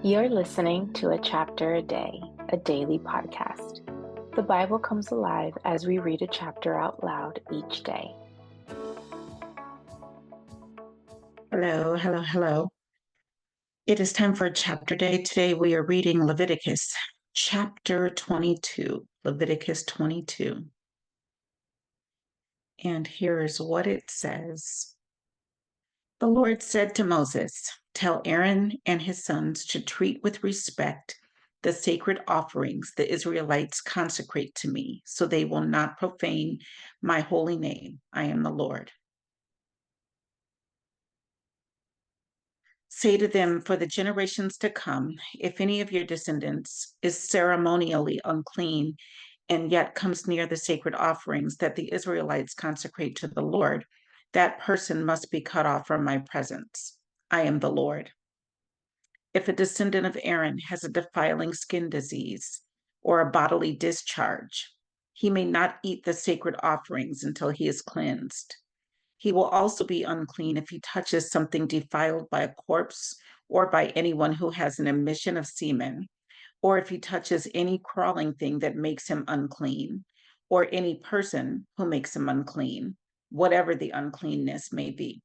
You're listening to A Chapter a Day, a daily podcast. The Bible comes alive as we read a chapter out loud each day. Hello, hello, hello. It is time for a chapter day. Today we are reading Leviticus chapter 22. Leviticus 22. And here is what it says. The Lord said to Moses, "Tell Aaron and his sons to treat with respect the sacred offerings the Israelites consecrate to me, so they will not profane my holy name. I am the Lord. Say to them, for the generations to come, if any of your descendants is ceremonially unclean and yet comes near the sacred offerings that the Israelites consecrate to the Lord, that person must be cut off from my presence. I am the Lord. If a descendant of Aaron has a defiling skin disease or a bodily discharge, he may not eat the sacred offerings until he is cleansed. He will also be unclean if he touches something defiled by a corpse or by anyone who has an emission of semen, or if he touches any crawling thing that makes him unclean, or any person who makes him unclean, whatever the uncleanness may be.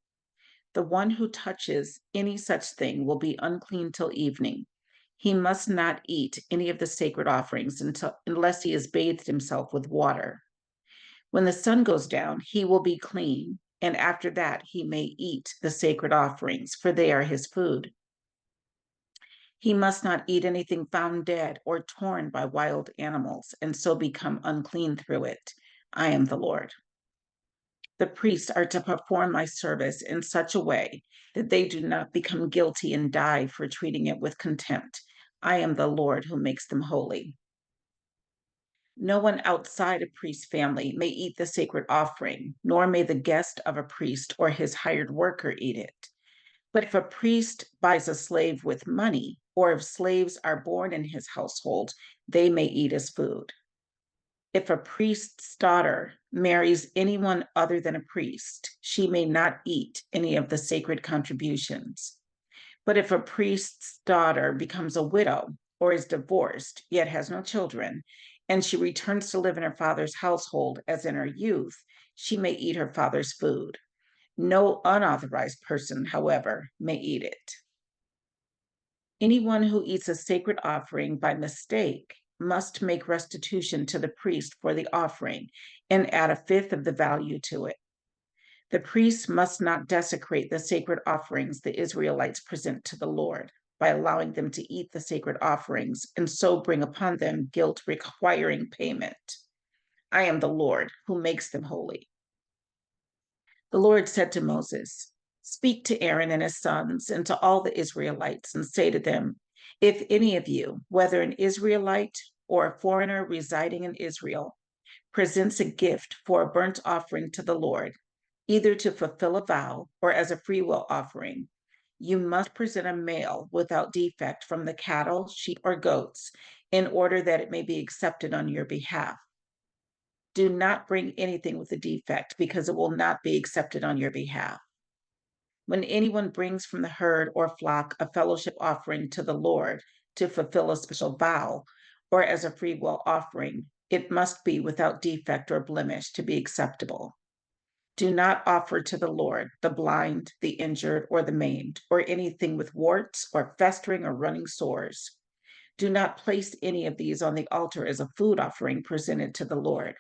The one who touches any such thing will be unclean till evening. He must not eat any of the sacred offerings unless he has bathed himself with water. When the sun goes down, he will be clean, and after that he may eat the sacred offerings, for they are his food. He must not eat anything found dead or torn by wild animals, and so become unclean through it. I am the Lord. The priests are to perform my service in such a way that they do not become guilty and die for treating it with contempt. I am the Lord who makes them holy. No one outside a priest's family may eat the sacred offering, nor may the guest of a priest or his hired worker eat it. But if a priest buys a slave with money, or if slaves are born in his household, they may eat his food. If a priest's daughter marries anyone other than a priest, she may not eat any of the sacred contributions. But if a priest's daughter becomes a widow or is divorced, yet has no children, and she returns to live in her father's household as in her youth, she may eat her father's food. No unauthorized person, however, may eat it. Anyone who eats a sacred offering by mistake must make restitution to the priest for the offering and add a fifth of the value to it. The priest must not desecrate the sacred offerings the Israelites present to the Lord by allowing them to eat the sacred offerings and so bring upon them guilt requiring payment. I am the Lord who makes them holy. The Lord said to Moses, "Speak to Aaron and his sons and to all the Israelites and say to them, if any of you, whether an Israelite or a foreigner residing in Israel, presents a gift for a burnt offering to the Lord, either to fulfill a vow or as a freewill offering, you must present a male without defect from the cattle, sheep, or goats in order that it may be accepted on your behalf. Do not bring anything with a defect because it will not be accepted on your behalf. When anyone brings from the herd or flock a fellowship offering to the Lord to fulfill a special vow or as a freewill offering, it must be without defect or blemish to be acceptable. Do not offer to the Lord the blind, the injured, or the maimed, or anything with warts or festering or running sores. Do not place any of these on the altar as a food offering presented to the Lord.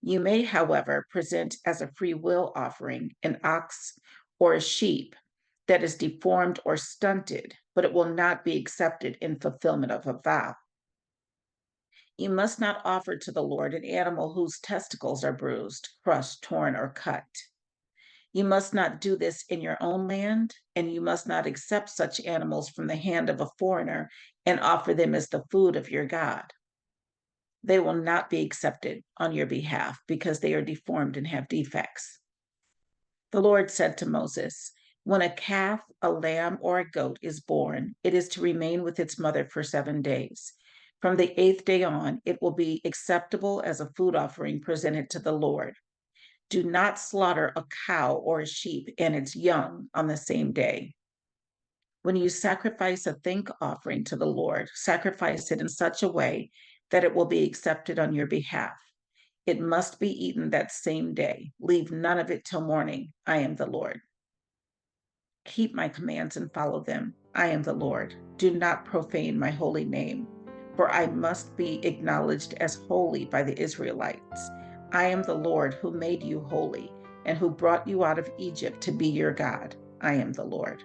You may, however, present as a free will offering an ox or a sheep that is deformed or stunted, but it will not be accepted in fulfillment of a vow. You must not offer to the Lord an animal whose testicles are bruised, crushed, torn, or cut. You must not do this in your own land, and you must not accept such animals from the hand of a foreigner and offer them as the food of your God. They will not be accepted on your behalf because they are deformed and have defects. The Lord said to Moses, when a calf, a lamb, or a goat is born, it is to remain with its mother for 7 days. From the 8th day on, it will be acceptable as a food offering presented to the Lord. Do not slaughter a cow or a sheep and its young on the same day. When you sacrifice a thank offering to the Lord, sacrifice it in such a way that it will be accepted on your behalf. It must be eaten that same day. Leave none of it till morning. I am the Lord. Keep my commands and follow them. I am the Lord. Do not profane my holy name, for I must be acknowledged as holy by the Israelites. I am the Lord who made you holy and who brought you out of Egypt to be your God. I am the Lord.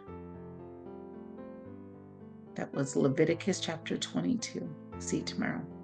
That was Leviticus chapter 22. See you tomorrow.